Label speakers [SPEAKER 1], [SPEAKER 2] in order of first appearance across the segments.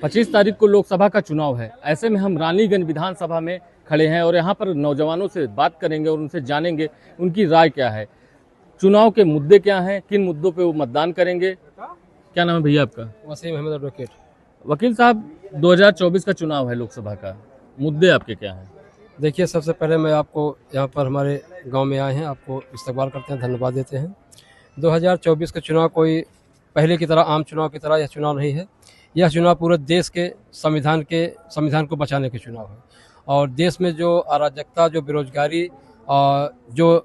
[SPEAKER 1] 25 तारीख को लोकसभा का चुनाव है। ऐसे में हम रानीगंज विधानसभा में खड़े हैं और यहाँ पर नौजवानों से बात करेंगे और उनसे जानेंगे उनकी राय क्या है, चुनाव के मुद्दे क्या हैं, किन मुद्दों पे वो मतदान करेंगे। क्या नाम है भैया आपका?
[SPEAKER 2] वसीम अहमद एडवोकेट।
[SPEAKER 1] वकील साहब, 2024 का चुनाव है लोकसभा का, मुद्दे आपके क्या हैं?
[SPEAKER 2] देखिए, सबसे पहले मैं आपको यहाँ पर हमारे गांव में आए हैं, आपको इस्तकबाल करते हैं, धन्यवाद देते हैं। 2024 का चुनाव कोई पहले की तरह आम चुनाव की तरह यह चुनाव नहीं है। यह चुनाव पूरे देश के संविधान को बचाने के चुनाव है। और देश में जो अराजकता, जो बेरोजगारी और जो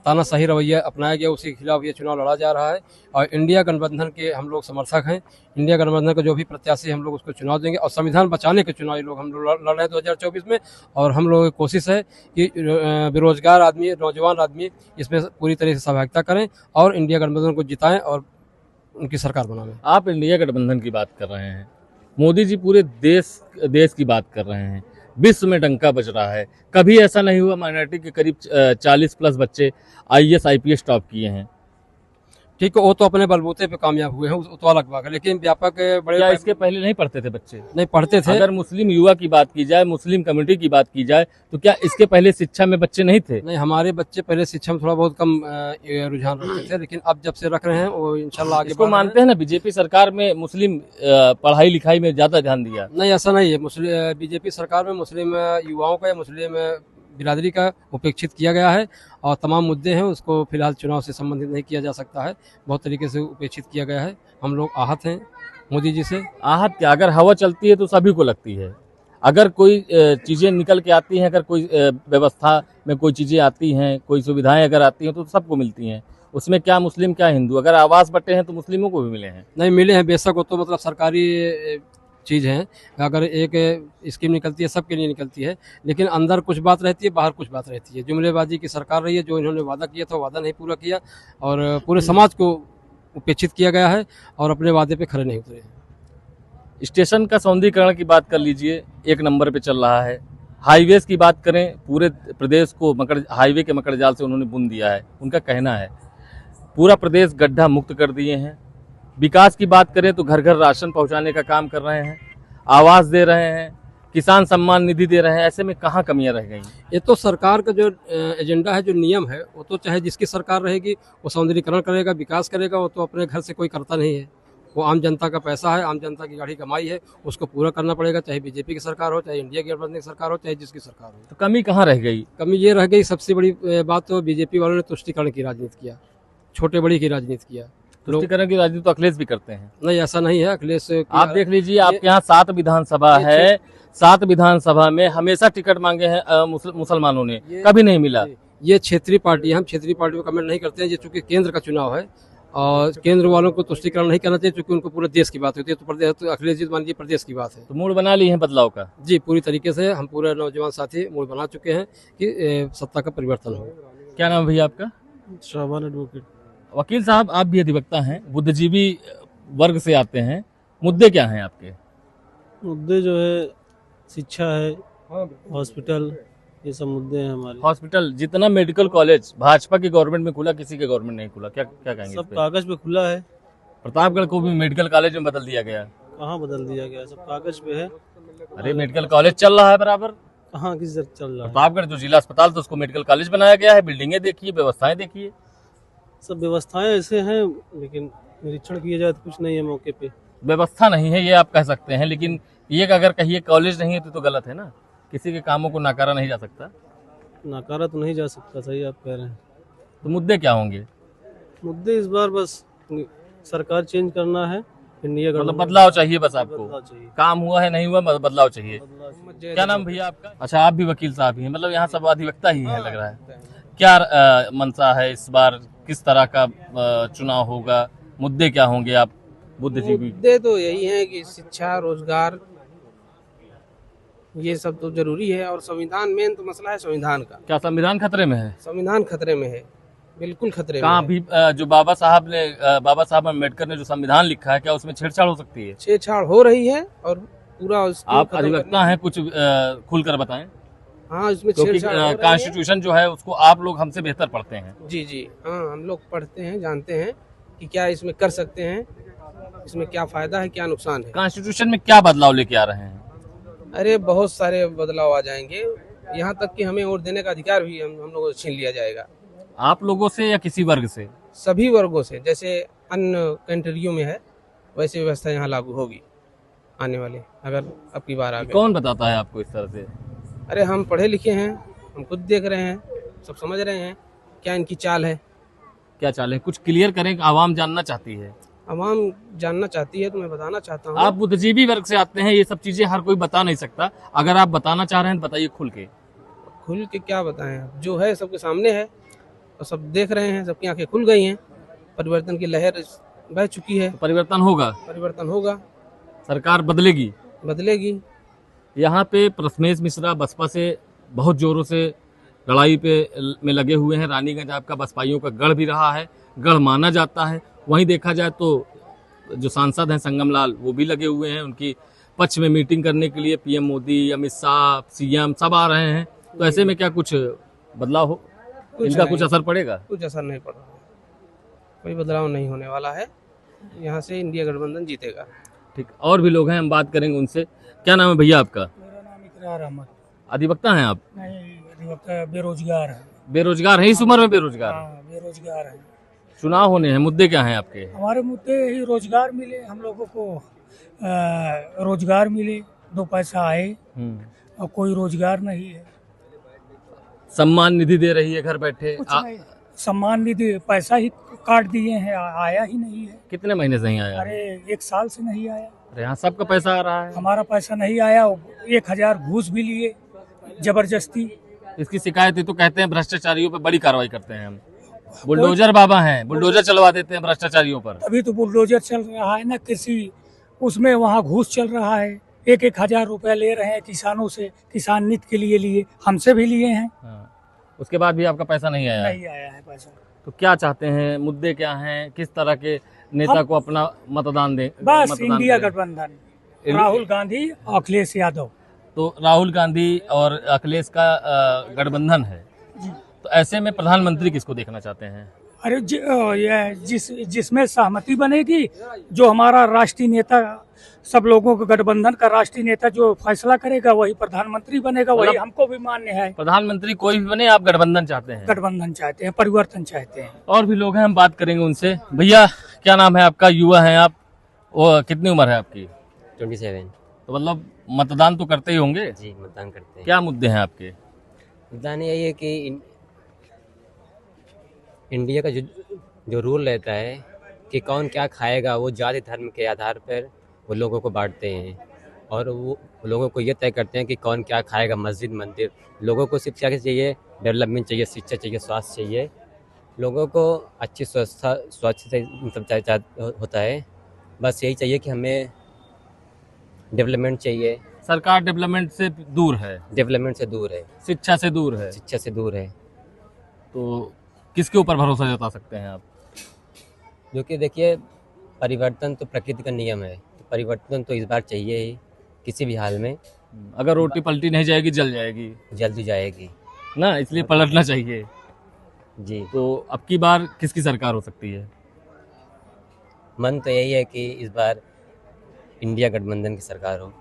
[SPEAKER 2] तानाशाही रवैया अपनाया गया, उसी के खिलाफ ये चुनाव लड़ा जा रहा है। और इंडिया गठबंधन के हम लोग समर्थक हैं। इंडिया गठबंधन का जो भी प्रत्याशी, हम लोग उसको चुनाव देंगे और संविधान बचाने के चुनाव ये लोग हम लोग लड़ रहे हैं 2024 में। और हम लोगों की कोशिश है कि बेरोजगार आदमी, नौजवान आदमी इसमें पूरी तरह से सहभागिता करें और इंडिया गठबंधन को जिताएं और उनकी सरकार बनाएं।
[SPEAKER 1] आप इंडिया गठबंधन की बात कर रहे हैं, मोदी जी पूरे देश की बात कर रहे हैं, विश्व में डंका बज रहा है। कभी ऐसा नहीं हुआ माइनॉरिटी के करीब 40+ बच्चे IAS IPS टॉप किए हैं।
[SPEAKER 2] ठीक है, वो तो अपने बलबूते पे कामयाब हुए हैं, वो तो अलग बात है। लेकिन व्यापक बड़े
[SPEAKER 1] क्या इसके पहले नहीं पढ़ते थे बच्चे?
[SPEAKER 2] नहीं पढ़ते थे।
[SPEAKER 1] अगर मुस्लिम युवा की बात की जाए, मुस्लिम कम्युनिटी की बात की जाए, तो क्या इसके पहले शिक्षा में बच्चे नहीं थे?
[SPEAKER 2] नहीं, हमारे बच्चे पहले शिक्षा में थोड़ा बहुत कम रुझान रखते थे, लेकिन अब जब से रख रहे हैं वो इंशाल्लाह आगे
[SPEAKER 1] इसको मानते हैं ना, बीजेपी सरकार में मुस्लिम पढ़ाई लिखाई में ज्यादा ध्यान दिया।
[SPEAKER 2] नहीं, ऐसा नहीं है। बीजेपी सरकार में मुस्लिम युवाओं का या मुस्लिम बिरादरी का उपेक्षित किया गया है और तमाम मुद्दे हैं उसको फिलहाल चुनाव से संबंधित नहीं किया जा सकता है। बहुत तरीके से उपेक्षित किया गया है। हम लोग आहत हैं मोदी जी से।
[SPEAKER 1] आहत क्या, अगर हवा चलती है तो सभी को लगती है। अगर कोई चीज़ें निकल के आती हैं, अगर कोई व्यवस्था में कोई चीज़ें आती हैं, कोई सुविधाएं अगर आती हैं तो सबको मिलती हैं। उसमें क्या मुस्लिम क्या हिंदू, अगर आवास बटे हैं तो मुस्लिमों को भी मिले हैं।
[SPEAKER 2] नहीं मिले हैं, बेशक वो तो मतलब सरकारी चीज़ है। अगर एक स्कीम निकलती है सबके लिए निकलती है, लेकिन अंदर कुछ बात रहती है, बाहर कुछ बात रहती है। जुमलेबाजी की सरकार रही है। जो इन्होंने वादा किया था वादा नहीं पूरा किया और पूरे समाज को उपेक्षित किया गया है और अपने वादे पे खड़े नहीं उतरे।
[SPEAKER 1] स्टेशन का सौंदर्यीकरण की बात कर लीजिए, 1 नंबर पे चल रहा है। हाईवेज की बात करें, पूरे प्रदेश को हाईवे के मकड़ जाल से उन्होंने बुन दिया है। उनका कहना है पूरा प्रदेश गड्ढा मुक्त कर दिए हैं। विकास की बात करें तो घर घर राशन पहुंचाने का काम कर रहे हैं, आवास दे रहे हैं, किसान सम्मान निधि दे रहे हैं। ऐसे में कहाँ कमियां रह गई?
[SPEAKER 2] ये तो सरकार का जो एजेंडा है, जो नियम है, वो तो चाहे जिसकी सरकार रहेगी वो सौंदर्यीकरण करेगा, विकास करेगा। वो तो अपने घर से कोई करता नहीं है। वो आम जनता का पैसा है, आम जनता की गाढ़ी कमाई है, उसको पूरा करना पड़ेगा, चाहे बीजेपी की सरकार हो, चाहे इंडिया गठबंधन की सरकार हो, चाहे जिसकी सरकार हो।
[SPEAKER 1] तो कमी कहाँ रह गई?
[SPEAKER 2] कमी ये रह गई, सबसे बड़ी बात तो बीजेपी वालों ने तुष्टीकरण की राजनीति किया, छोटे बड़ी की राजनीति किया।
[SPEAKER 1] तुष्टीकरण की राजनीति तो अखिलेश भी करते हैं।
[SPEAKER 2] नहीं, ऐसा नहीं है। अखिलेश
[SPEAKER 1] आप देख लीजिए, आपके यहाँ 7 विधानसभा है, 7 विधानसभा में हमेशा टिकट मांगे हैं मुसलमानों ने, कभी नहीं मिला।
[SPEAKER 2] ये क्षेत्रीय पार्टी है, हम क्षेत्रीय पार्टी को कमेंट नहीं करते हैं। ये चूंकि केंद्र का चुनाव है और केंद्र वालों को तुष्टीकरण नहीं करना चाहिए, क्योंकि उनको पूरे देश की बात होती है। तो प्रदेश, तो अखिलेश जी मान लीजिए प्रदेश की बात है।
[SPEAKER 1] तो मूड बना ली है बदलाव का?
[SPEAKER 2] जी, पूरी तरीके से हम पूरे नौजवान साथी मूड बना चुके हैं कि सत्ता का परिवर्तन हो।
[SPEAKER 1] क्या नाम है भैया आपका?
[SPEAKER 2] शाबान एडवोकेट।
[SPEAKER 1] वकील साहब, आप भी अधिवक्ता हैं, बुद्धिजीवी वर्ग से आते हैं, मुद्दे क्या हैं आपके?
[SPEAKER 3] मुद्दे जो है शिक्षा है, हॉस्पिटल, ये सब मुद्दे हैं हमारे।
[SPEAKER 1] हॉस्पिटल, जितना मेडिकल कॉलेज भाजपा की गवर्नमेंट में खुला, किसी के गवर्नमेंट नहीं खुला, क्या कहेंगे?
[SPEAKER 3] सब कागज पे खुला है।
[SPEAKER 1] प्रतापगढ़ को भी मेडिकल कॉलेज में बदल दिया गया।
[SPEAKER 3] कहाँ बदल दिया गया, सब कागज पे है।
[SPEAKER 1] अरे मेडिकल कॉलेज चल रहा है बराबर।
[SPEAKER 3] कहाँ किस जगह चल रहा है?
[SPEAKER 1] प्रतापगढ़ जो जिला अस्पताल था उसको मेडिकल कॉलेज बनाया गया है। बिल्डिंगें देखिए, व्यवस्थाएं देखिए।
[SPEAKER 3] सब व्यवस्थाएं ऐसे हैं, लेकिन निरीक्षण किया जाए तो कुछ नहीं है मौके पे।
[SPEAKER 1] व्यवस्था नहीं है ये आप कह सकते हैं, लेकिन ये अगर कहिए कॉलेज नहीं है तो गलत है ना। किसी के कामों को नकारा नहीं जा सकता।
[SPEAKER 3] नकारा तो नहीं जा सकता, सही आप कह रहे हैं।
[SPEAKER 1] तो मुद्दे क्या होंगे?
[SPEAKER 3] मुद्दे इस बार बस सरकार चेंज करना है, इंडिया
[SPEAKER 1] मतलब बदलाव चाहिए बस आपको?
[SPEAKER 3] बदलाव चाहिए।
[SPEAKER 1] काम हुआ है नहीं हुआ, बदलाव चाहिए।
[SPEAKER 3] बदलाव।
[SPEAKER 1] क्या नाम भैया आपका? अच्छा, आप भी वकील साहब ही हैं, मतलब यहाँ सब अधिवक्ता ही हैं लग रहा है। क्या मंशा है इस बार, किस तरह का चुनाव होगा, मुद्दे क्या होंगे? आप बुद्धिजीवी।
[SPEAKER 4] मुद्दे तो यही हैं कि शिक्षा, रोजगार, ये सब तो जरूरी है। और संविधान, मेन तो मसला है संविधान का।
[SPEAKER 1] क्या संविधान खतरे में है?
[SPEAKER 4] संविधान खतरे में है, बिल्कुल खतरे में
[SPEAKER 1] कहाँ
[SPEAKER 4] है।
[SPEAKER 1] भी जो बाबा साहब अम्बेडकर ने जो संविधान लिखा है, क्या उसमें छेड़छाड़ हो सकती है?
[SPEAKER 4] छेड़छाड़ हो रही है और पूरा उसको
[SPEAKER 1] आप
[SPEAKER 4] खत्म
[SPEAKER 1] अधिवक्ता
[SPEAKER 4] करना-
[SPEAKER 1] हैं, कुछ खुलकर बताएं।
[SPEAKER 4] हाँ, इसमें
[SPEAKER 1] क्योंकि
[SPEAKER 4] छेड़छाड़ हो रही है।
[SPEAKER 1] कॉन्स्टिट्यूशन जो है उसको आप लोग हमसे बेहतर पढ़ते हैं।
[SPEAKER 4] जी जी हाँ, हम लोग पढ़ते हैं, जानते हैं कि क्या इसमें कर सकते हैं इसमें क्या फायदा है, क्या नुकसान है।
[SPEAKER 1] कॉन्स्टिट्यूशन में क्या बदलाव लेके आ रहे हैं?
[SPEAKER 4] अरे बहुत सारे बदलाव आ जाएंगे, यहाँ तक कि हमें वोट देने का अधिकार भी हम लोगों से छीन लिया जाएगा।
[SPEAKER 1] आप लोगों से या किसी वर्ग से?
[SPEAKER 4] सभी वर्गों से, जैसे अन्य कंट्रियों में है वैसी व्यवस्था यहाँ लागू होगी आने वाले, अगर अब की बार आ गए।
[SPEAKER 1] कौन बताता है आपको इस तरह से?
[SPEAKER 4] अरे हम पढ़े लिखे हैं, हम खुद देख रहे हैं, सब समझ रहे हैं क्या इनकी चाल है।
[SPEAKER 1] क्या चालें, कुछ क्लियर करें, आवाम जानना चाहती है।
[SPEAKER 4] आवाम जानना चाहती है तो मैं बताना चाहता हूँ।
[SPEAKER 1] आप बुद्धिजीवी वर्ग से आते हैं, ये सब चीजें हर कोई बता नहीं सकता। अगर आप बताना चाह रहे हैं तो बताइए खुल के।
[SPEAKER 4] खुल के क्या बताएं, अब जो है सबके सामने है और सब देख रहे हैं, सबकी आंखें खुल गई हैं। परिवर्तन की लहर बह चुकी है।
[SPEAKER 1] तो परिवर्तन होगा,
[SPEAKER 4] परिवर्तन होगा,
[SPEAKER 1] सरकार बदलेगी,
[SPEAKER 4] बदलेगी।
[SPEAKER 1] यहाँ पे प्रथमेश मिश्रा बसपा से बहुत जोरों से लड़ाई में लगे हुए हैं। रानीगंज आपका बसपाइयों का गढ़ भी रहा है, गढ़ माना जाता है। वहीं देखा जाए तो जो सांसद हैं संगम लाल, वो भी लगे हुए हैं उनकी पक्ष में मीटिंग करने के लिए। पीएम मोदी, अमित शाह, सीएम सब आ रहे हैं। तो ऐसे में क्या कुछ बदलाव हो, इनका कुछ असर पड़ेगा?
[SPEAKER 4] कुछ असर नहीं पड़ रहा है, कोई बदलाव नहीं होने वाला है। यहाँ से इंडिया गठबंधन जीतेगा।
[SPEAKER 1] ठीक, और भी लोग हैं, हम बात करेंगे उनसे। क्या नाम है भैया आपका?
[SPEAKER 5] मेरा नाम इकरार अहमद।
[SPEAKER 1] अधिवक्ता हैं आप?
[SPEAKER 5] नहीं, अधिवक्ता बेरोजगार है।
[SPEAKER 1] बेरोजगार हैं, इस उम्र में बेरोजगार?
[SPEAKER 5] हाँ, बेरोजगार है।
[SPEAKER 1] चुनाव होने हैं, मुद्दे क्या हैं आपके?
[SPEAKER 5] हमारे मुद्दे यही रोजगार मिले, हम लोगों को रोजगार मिले, 2 पैसा आए, और कोई रोजगार नहीं है।
[SPEAKER 1] सम्मान निधि दे रही है घर बैठे,
[SPEAKER 5] कुछ नहीं, सम्मान निधि पैसा ही काट दिए हैं, आया ही नहीं है।
[SPEAKER 1] कितने महीने से नहीं आया?
[SPEAKER 5] अरे 1 साल से नहीं आया।
[SPEAKER 1] अरे यहाँ सबका पैसा आ रहा है।
[SPEAKER 5] हमारा पैसा नहीं आया, 1000 घूस भी लिए जबरदस्ती।
[SPEAKER 1] इसकी शिकायत है तो कहते हैं भ्रष्टाचारियों पर बड़ी कार्रवाई करते हैं हम। बुलडोजर बाबा हैं, बुलडोजर चलवा देते हैं भ्रष्टाचारियों पर।
[SPEAKER 5] अभी तो बुलडोजर चल रहा है ना, कृषि उसमें वहाँ घूस चल रहा है। 1-1 हजार रुपया ले रहे हैं किसानों से, किसान नित के लिए हमसे भी लिए हैं।
[SPEAKER 1] हाँ। उसके बाद भी आपका पैसा नहीं आया?
[SPEAKER 5] नहीं आया है पैसा।
[SPEAKER 1] तो क्या चाहते हैं, मुद्दे क्या हैं, किस तरह के नेता को अपना मतदान दें?
[SPEAKER 5] बस
[SPEAKER 1] मतदान
[SPEAKER 5] इंडिया
[SPEAKER 1] करें?
[SPEAKER 5] गठबंधन, राहुल गांधी, अखिलेश यादव।
[SPEAKER 1] तो राहुल गांधी और अखिलेश का गठबंधन है, तो ऐसे में प्रधानमंत्री किसको देखना चाहते हैं?
[SPEAKER 5] अरे जिसमें सहमति बनेगी, जो हमारा राष्ट्रीय नेता, सब लोगों के गठबंधन का राष्ट्रीय नेता जो फैसला करेगा वही प्रधानमंत्री बनेगा, वही हमको भी मान्य है।
[SPEAKER 1] प्रधानमंत्री कोई भी बने, आप गठबंधन चाहते हैं?
[SPEAKER 5] गठबंधन चाहते हैं, परिवर्तन चाहते हैं।
[SPEAKER 1] और भी लोग हैं, हम बात करेंगे उनसे। भैया क्या नाम है आपका? युवा हैं आप, वो कितनी उम्र है आपकी?
[SPEAKER 6] 27।
[SPEAKER 1] तो मतलब मतदान तो करते ही होंगे?
[SPEAKER 6] जी, मतदान करते हैं।
[SPEAKER 1] क्या मुद्दे हैं आपके?
[SPEAKER 6] मतदान यही है कि इंडिया का जो रूल रहता है कि कौन क्या खाएगा, वो जाति धर्म के आधार पर वो लोगों को बांटते हैं, और वो लोगों को ये तय करते हैं कि कौन क्या खाएगा। मस्जिद, मंदिर, लोगों को सिर्फ क्या चाहिए? डेवलपमेंट चाहिए, शिक्षा चाहिए, स्वास्थ्य चाहिए। लोगों को अच्छी स्वच्छ से मतलब होता है। बस यही चाहिए कि हमें डेवलपमेंट चाहिए।
[SPEAKER 1] सरकार डेवलपमेंट से दूर है,
[SPEAKER 6] डेवलपमेंट से दूर है,
[SPEAKER 1] शिक्षा से दूर है।
[SPEAKER 6] शिक्षा से दूर है।
[SPEAKER 1] तो किसके ऊपर भरोसा जता सकते हैं आप?
[SPEAKER 6] जो कि देखिए, परिवर्तन तो प्रकृति का नियम है, तो परिवर्तन तो इस बार चाहिए ही, किसी भी हाल में।
[SPEAKER 1] अगर रोटी पलटी नहीं जाएगी, जल जाएगी
[SPEAKER 6] जल्दी जाएगी
[SPEAKER 1] ना, इसलिए पलटना चाहिए।
[SPEAKER 6] जी।
[SPEAKER 1] तो अब की बार किसकी सरकार हो सकती है?
[SPEAKER 6] मन तो यही है कि इस बार इंडिया गठबंधन की सरकार हो।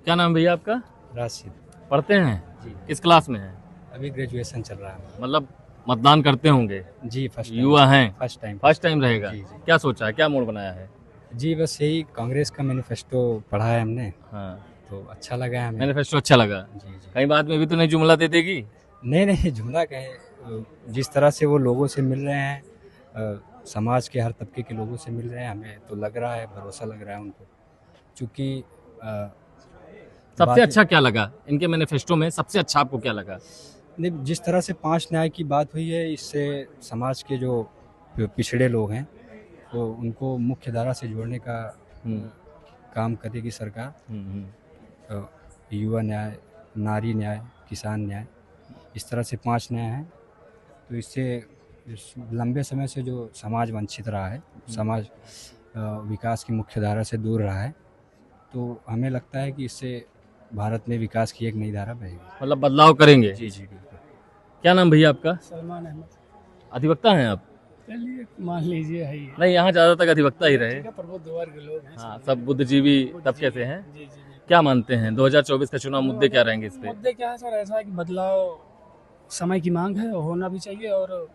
[SPEAKER 1] क्या नाम भैया आपका?
[SPEAKER 2] राशिद
[SPEAKER 1] पढ़ते हैं जी, किस क्लास में हैं?
[SPEAKER 2] अभी ग्रेजुएशन चल रहा है।
[SPEAKER 1] मतलब मतदान करते होंगे?
[SPEAKER 2] जी, फर्स्ट
[SPEAKER 1] युवा हैं,
[SPEAKER 2] फर्स्ट
[SPEAKER 1] टाइम रहेगा।
[SPEAKER 2] जी, जी।
[SPEAKER 1] क्या सोचा है, क्या मूड बनाया है?
[SPEAKER 2] जी, बस यही कांग्रेस का मैनिफेस्टो पढ़ा है हमने,
[SPEAKER 1] हाँ,
[SPEAKER 2] तो अच्छा लगा है हमें।
[SPEAKER 1] मैनिफेस्टो अच्छा लगा।
[SPEAKER 2] जी जी।
[SPEAKER 1] कहीं बाद में भी तो नहीं जुमला दे देगी?
[SPEAKER 2] नहीं, जुमला कहे, जिस तरह से वो लोगों से मिल रहे हैं, समाज के हर तबके के लोगों से मिल रहे हैं, हमें तो लग रहा है, भरोसा लग रहा है उनको। चूँकि
[SPEAKER 1] सबसे अच्छा क्या लगा इनके मैनिफेस्टो में? सबसे अच्छा आपको क्या लगा?
[SPEAKER 2] नहीं, जिस तरह से 5 न्याय की बात हुई है, इससे समाज के जो पिछड़े लोग हैं तो उनको मुख्य धारा से जोड़ने का काम करेगी सरकार। युवा न्याय, नारी न्याय, किसान न्याय, इस तरह से 5 न्याय हैं। तो इससे लंबे समय से जो समाज वंचित रहा है, समाज विकास की मुख्य धारा से दूर रहा है, तो हमें लगता है कि इससे भारत में विकास की एक नई धारा बहेगी।
[SPEAKER 1] मतलब बदलाव करेंगे?
[SPEAKER 2] जी जी, बिल्कुल।
[SPEAKER 1] क्या नाम भैया आपका?
[SPEAKER 5] सलमान अहमद।
[SPEAKER 1] अधिवक्ता हैं आप?
[SPEAKER 5] चलिए मान लीजिए है ही
[SPEAKER 1] नहीं, यहाँ ज्यादातर अधिवक्ता ही रहे।
[SPEAKER 5] प्रबुद्ध वर्ग लोग हैं।
[SPEAKER 1] हाँ, सब बुद्धिजीवी तबके से हैं।
[SPEAKER 5] जी जी जी।
[SPEAKER 1] क्या मानते हैं 2024 का चुनाव मुद्दे क्या रहेंगे इस पे?
[SPEAKER 5] मुद्दे क्या है सर, ऐसा है कि बदलाव समय की मांग है, होना भी चाहिए और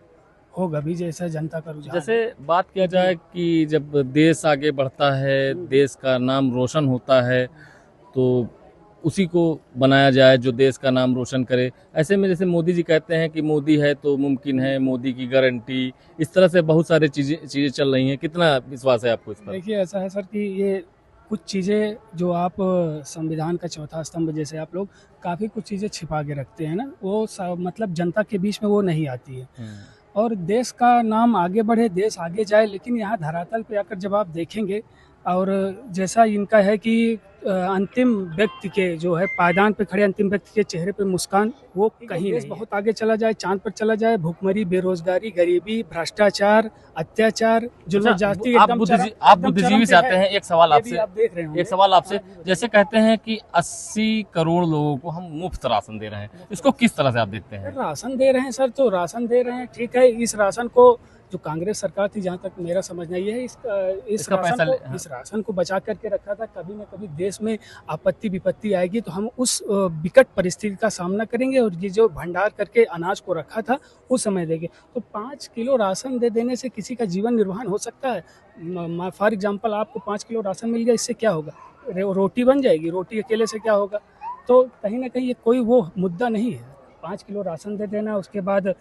[SPEAKER 5] होगा भी, जैसा जनता का रुझान
[SPEAKER 1] जैसे बात किया जाए कि जब देश आगे बढ़ता है, देश का नाम रोशन होता है, तो उसी को बनाया जाए जो देश का नाम रोशन करे। ऐसे में जैसे मोदी जी कहते हैं कि मोदी है तो मुमकिन है, मोदी की गारंटी, इस तरह से बहुत सारी चीजें चल रही हैं। कितना विश्वास है आपको इस पर?
[SPEAKER 5] देखिए ऐसा है सर कि ये कुछ चीज़ें जो आप संविधान का चौथा स्तंभ जैसे आप लोग काफ़ी कुछ चीज़ें छिपा के रखते हैं ना, वो मतलब जनता के बीच में वो नहीं आती है और देश का नाम आगे बढ़े, देश आगे जाए। लेकिन यहाँ धरातल पे आकर जब आप देखेंगे और जैसा इनका है कि अंतिम व्यक्ति के जो है पायदान पे खड़े अंतिम व्यक्ति के चेहरे पे मुस्कान वो कहीं नहीं। बहुत आगे चला जाए, चांद पर चला जाए, भूखमरी, बेरोजगारी, गरीबी, भ्रष्टाचार, अत्याचार, जो लोग जाति
[SPEAKER 1] आप बुद्धिजीवी से आते हैं। एक सवाल आपसे,
[SPEAKER 5] आप देख रहे
[SPEAKER 1] एक सवाल आपसे, जैसे कहते हैं कि 80 करोड़ लोगों को हम मुफ्त राशन दे रहे हैं, इसको किस तरह से आप देखते हैं?
[SPEAKER 5] राशन दे रहे हैं सर, तो राशन दे रहे हैं, ठीक है। इस राशन को जो कांग्रेस सरकार थी, जहाँ तक मेरा समझना ये है, इस राशन को बचा करके रखा था। कभी न कभी देश में आपत्ति विपत्ति आएगी तो हम उस विकट परिस्थिति का सामना करेंगे और ये जो भंडार करके अनाज को रखा था उस समय देंगे। तो 5 किलो राशन दे देने से किसी का जीवन निर्वाह हो सकता है? फॉर एग्जाम्पल आपको 5 किलो राशन मिल गया, इससे क्या होगा? रोटी बन जाएगी, रोटी अकेले से क्या होगा? तो कहीं ना कहीं ये कोई वो मुद्दा नहीं है। 5 किलो राशन दे देना, उसके बाद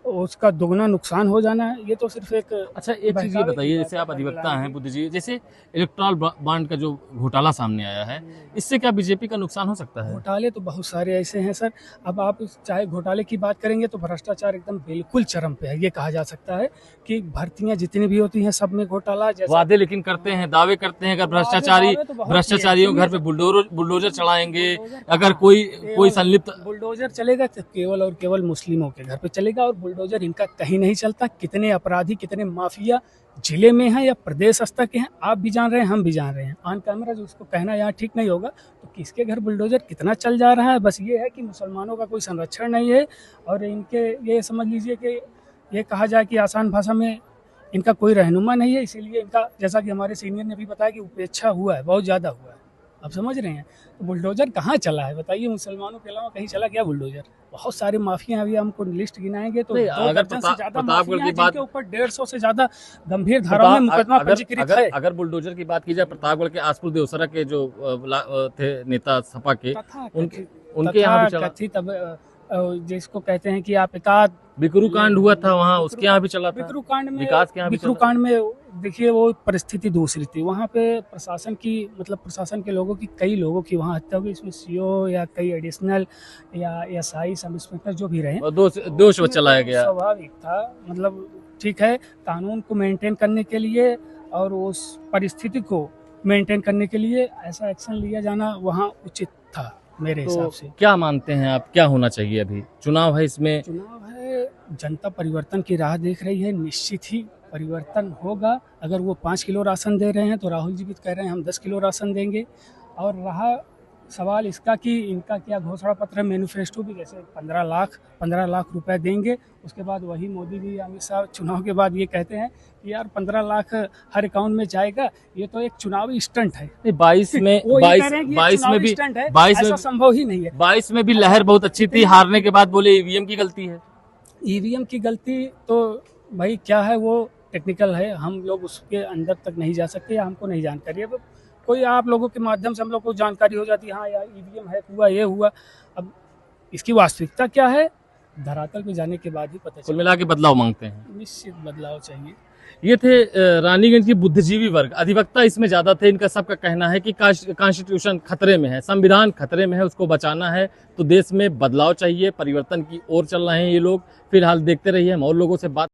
[SPEAKER 5] उसका दोगुना नुकसान हो जाना, ये तो सिर्फ एक।
[SPEAKER 1] अच्छा, एक चीज ये बताइए, जैसे आप अधिवक्ता हैं, बुद्धिजीवी, जैसे इलेक्टोरल बॉन्ड का जो घोटाला सामने आया है, इससे क्या बीजेपी का नुकसान हो सकता है?
[SPEAKER 5] घोटाले तो बहुत सारे ऐसे हैं सर। अब आप चाहे घोटाले की बात करेंगे तो भ्रष्टाचार एकदम बिल्कुल चरम पे है। ये कहा जा सकता है कि भर्तियां जितनी भी होती हैं सब में घोटाला।
[SPEAKER 1] वादे लेकिन करते हैं, दावे करते हैं, अगर भ्रष्टाचारियों घर पे बुलडोजर चलाएंगे, अगर कोई संलिप्त
[SPEAKER 5] बुलडोजर चलेगा तो केवल और केवल मुस्लिमों के घर पे चलेगा और बुलडोजर इनका कहीं नहीं चलता। कितने अपराधी, कितने माफिया जिले में हैं या प्रदेश स्तर के हैं, आप भी जान रहे हैं, हम भी जान रहे हैं। ऑन कैमरा जो उसको कहना यहाँ ठीक नहीं होगा, तो किसके घर बुलडोजर कितना चल जा रहा है। बस ये है कि मुसलमानों का कोई संरक्षण नहीं है और इनके ये समझ लीजिए कि ये कहा जाए कि आसान भाषा में इनका कोई रहनुमा नहीं है। इसीलिए इनका, जैसा कि हमारे सीनियर ने भी बताया, कि उपेक्षा हुआ है, बहुत ज़्यादा हुआ है। आप समझ रहे हैं? तो बुलडोजर कहाँ चला है बताइए? मुसलमानों के अलावा कहीं चला क्या बुलडोजर? बहुत सारे माफिया, अभी हमको लिस्ट गिनाएंगे तो
[SPEAKER 1] अगर प्रतापगढ़ की बात,
[SPEAKER 5] ऊपर 150 से ज्यादा गंभीर धाराओं में मुकदमा पंजीकृत है।
[SPEAKER 1] अगर बुलडोजर की बात की जाए, प्रतापगढ़ के आसपुर देवसरा के जो थे नेता सपा के, उनके यहाँ भी चला,
[SPEAKER 5] जिसको कहते हैं कि आप एकाध
[SPEAKER 1] बिकरू कांड हुआ था वहाँ, उसके यहाँ भी चला था।
[SPEAKER 5] बिकरू कांड में,
[SPEAKER 1] विकास के यहाँ
[SPEAKER 5] बिकरू कांड में देखिए वो परिस्थिति दूसरी थी। वहाँ पे प्रशासन की, मतलब प्रशासन के लोगों की, कई लोगों की वहाँ हत्या हुई। इसमें सीओ या कई एडिशनल या एसआई, सब इंस्पेक्टर जो भी रहे,
[SPEAKER 1] दोष चलाया गया।
[SPEAKER 5] स्वाभाविक था, मतलब ठीक है, कानून को मेंटेन करने के लिए और उस परिस्थिति को मेंटेन करने के लिए ऐसा एक्शन लिया जाना वहाँ उचित था मेरे हिसाब से।
[SPEAKER 1] क्या मानते हैं आप, क्या होना चाहिए? अभी चुनाव है, इसमें
[SPEAKER 5] चुनाव है, जनता परिवर्तन की राह देख रही है, निश्चित ही परिवर्तन होगा। अगर वो 5 किलो राशन दे रहे हैं तो राहुल जी भी कह रहे हैं हम 10 किलो राशन देंगे। और रहा सवाल इसका कि इनका क्या घोषणा पत्र, मैनिफेस्टो भी, जैसे 15 लाख रुपए देंगे, उसके बाद वही मोदी जी, अमित शाह चुनाव के बाद ये कहते हैं कि यार 15 लाख हर अकाउंट में जाएगा। ये तो एक चुनावी स्टंट है।
[SPEAKER 1] 22 में
[SPEAKER 5] संभव ही नहीं है।
[SPEAKER 1] 22 में भी लहर बहुत अच्छी थी, हारने के बाद बोले ईवीएम की गलती है।
[SPEAKER 5] ईवीएम की गलती तो भाई क्या है, वो टेक्निकल है, हम लोग उसके अंदर तक नहीं जा सकते या हमको नहीं जानकारी है। कोई आप लोगों के माध्यम से हम लोग को जानकारी हो जाती है, हाँ यार ईवीएम हैक हुआ, ये हुआ। अब इसकी वास्तविकता क्या है, धरातल पे जाने के बाद ही पता चलेगा।
[SPEAKER 1] कुल मिला के बदलाव मांगते हैं,
[SPEAKER 5] निश्चित बदलाव चाहिए।
[SPEAKER 1] ये थे रानीगंज की बुद्धिजीवी वर्ग, अधिवक्ता इसमें ज्यादा थे। इनका सबका कहना है कि कॉन्स्टिट्यूशन खतरे में है, संविधान खतरे में है, उसको बचाना है तो देश में बदलाव चाहिए, परिवर्तन की ओर चल रहे हैं ये लोग। फिलहाल देखते रहिए, हम और लोगों से बात